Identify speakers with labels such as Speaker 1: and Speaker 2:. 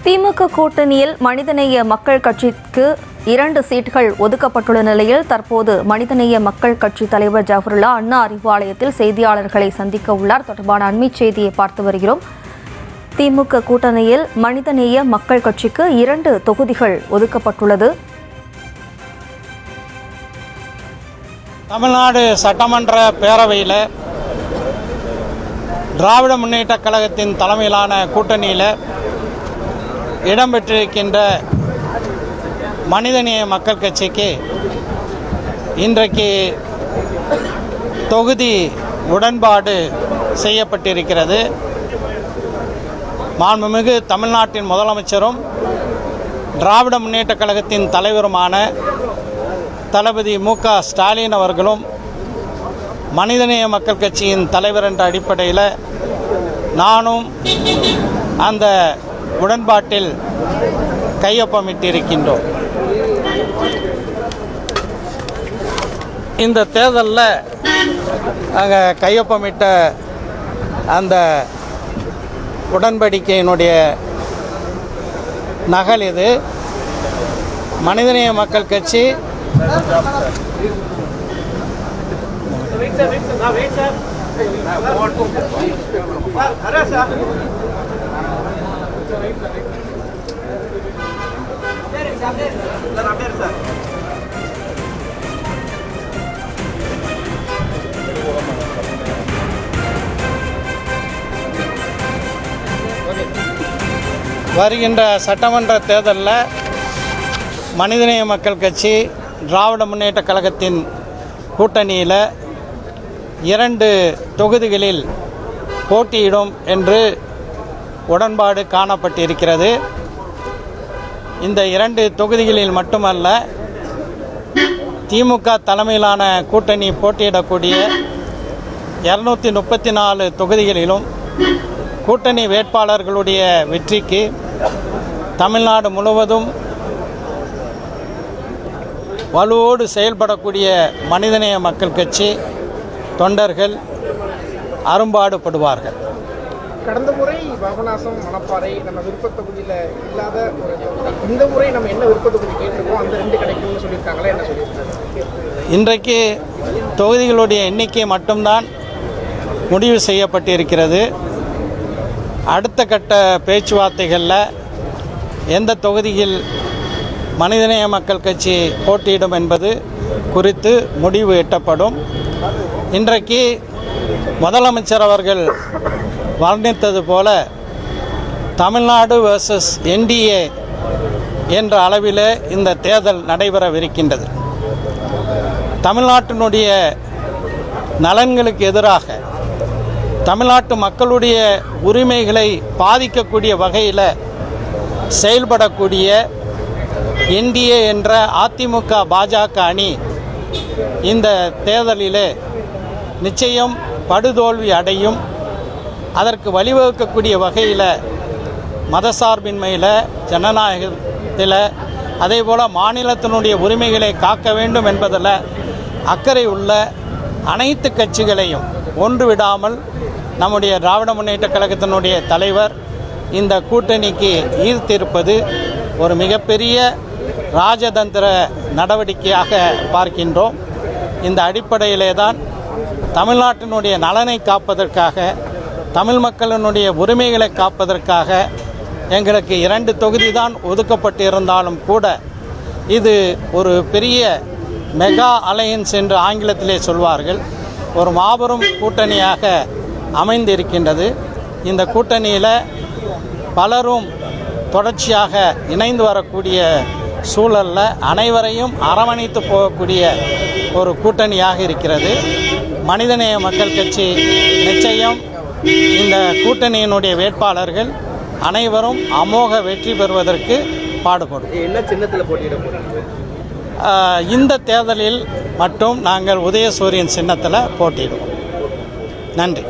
Speaker 1: திமுக கூட்டணியில் மனிதநேய மக்கள் கட்சிக்கு 2 சீட்டுகள் ஒதுக்கப்பட்டுள்ள நிலையில் தற்போது மனிதநேய மக்கள் கட்சி தலைவர் ஜஃபருல்லா அண்ணா அறிவாலயத்தில் செய்தியாளர்களை சந்திக்க உள்ளார். தொடர்பான அண்மை செய்தியை பார்த்து வருகிறோம். திமுக கூட்டணியில் மனிதநேய மக்கள் கட்சிக்கு 2 தொகுதிகள் ஒதுக்கப்பட்டுள்ளது.
Speaker 2: தமிழ்நாடு சட்டமன்ற பேரவையில் திராவிட முன்னேற்ற கழகத்தின் தலைமையிலான கூட்டணியில் இடம்பெற்றிருக்கின்ற மனிதநேய மக்கள் கட்சிக்கு இன்றைக்கு தொகுதி உடன்பாடு செய்யப்பட்டிருக்கிறது. மாண்புமிகு தமிழ்நாட்டின் முதலமைச்சரும் திராவிட முன்னேற்ற கழகத்தின் தலைவருமான தளபதி மு.க. ஸ்டாலின் அவர்களும் மனிதநேய மக்கள் கட்சியின் தலைவர் என்ற அடிப்படையில் நானும் அந்த உடன்பாட்டில் கையொப்பமிட்டிருக்கின்றோம். இந்த தேர்தலில் நாங்கள் கையொப்பமிட்ட அந்த உடன்படிக்கையினுடைய நகல் இது. மனிதநேய மக்கள் கட்சி வருகின்ற சட்டமன்ற தேர்தலில் மனிதநேய மக்கள் கட்சி திராவிட முன்னேற்ற கழகத்தின் கூட்டணியில் 2 தொகுதிகளில் போட்டியிடும் என்று உடன்பாடு காணப்பட்டிருக்கிறது. இந்த 2 தொகுதிகளில் மட்டுமல்ல, திமுக தலைமையிலான கூட்டணி போட்டியிடக்கூடிய 234 தொகுதிகளிலும் கூட்டணி வேட்பாளர்களுடைய வெற்றிக்கு தமிழ்நாடு முழுவதும் வலுவோடு செயல்படக்கூடிய மனிதநேய மக்கள் கட்சி தொண்டர்கள் அரும்பாடுபடுவார்கள்.
Speaker 3: கடந்த முறை பாபநாசம் மணப்பாறை நம்ம விருப்ப தொகுதியில் இல்லாத ஒரு இந்த முறை நம்ம என்ன விருப்ப தொகுதி கேட்டிருக்கோம் அந்த 2 கிடைக்கும்னு சொல்லியிருக்காங்களே, என்ன சொல்லியிருக்காங்க?
Speaker 2: இன்றைக்கு தொகுதிகளுடைய எண்ணிக்கை மட்டும்தான் முடிவு செய்யப்பட்டிருக்கிறது. அடுத்த கட்ட பேச்சுவார்த்தைகளில் எந்த தொகுதியில் மனிதநேய மக்கள் கட்சி போட்டியிடும் என்பது குறித்து முடிவு எட்டப்படும். இன்றைக்கு முதலமைச்சர் அவர்கள் வர்ணித்தது போல தமிழ்நாடு வெர்சஸ் என்டிஏ என்ற அளவில் இந்த தேர்தல் நடைபெறவிருக்கின்றது. தமிழ்நாட்டினுடைய நலன்களுக்கு எதிராக தமிழ்நாட்டு மக்களுடைய உரிமைகளை பாதிக்கக்கூடிய வகையில் செயல்படக்கூடிய என்டிஏ என்ற அதிமுக பாஜக அணி இந்த தேர்தலில் நிச்சயம் படுதோல்வி அடையும். அதற்கு வழிவகுக்கக்கூடிய வகையில் மதசார்பின்மையில், ஜனநாயகத்தில், அதேபோல் மாநிலத்தினுடைய உரிமைகளை காக்க வேண்டும் என்பதில் அக்கறை உள்ள அனைத்து கட்சிகளையும் ஒன்று விடாமல் நம்முடைய திராவிட முன்னேற்ற கழகத்தினுடைய தலைவர் இந்த கூட்டணிக்கு ஈர்த்திருப்பது ஒரு மிகப்பெரிய ராஜதந்திர நடவடிக்கையாக பார்க்கின்றோம். இந்த அடிப்படையிலே தான் தமிழ்நாட்டினுடைய நலனை காப்பதற்காக, தமிழ் மக்களினுடைய உரிமைகளை காப்பதற்காக எங்களுக்கு 2 தொகுதி தான் ஒதுக்கப்பட்டிருந்தாலும் கூட இது ஒரு பெரிய மெகா அலையன்ஸ் என்று ஆங்கிலத்திலே சொல்வார்கள், ஒரு மாபெரும் கூட்டணியாக அமைந்திருக்கின்றது. இந்த கூட்டணியில் பலரும் தொடர்ச்சியாக இணைந்து வரக்கூடிய சூழலில் அனைவரையும் அரவணைத்து போகக்கூடிய ஒரு கூட்டணியாக இருக்கிறது. மனிதநேய மக்கள் கட்சி நிச்சயம் இந்த கூட்டணியினுடைய வேட்பாளர்கள் அனைவரும் அமோக வெற்றி பெறுவதற்கு பாடுபடும்.
Speaker 3: என்ன சின்னத்தில் போட்டியிட போறீங்க?
Speaker 2: இந்த தேர்தலில் மட்டும் நாங்கள் உதயசூரியன் சின்னத்தில் போட்டியிடுவோம். நன்றி.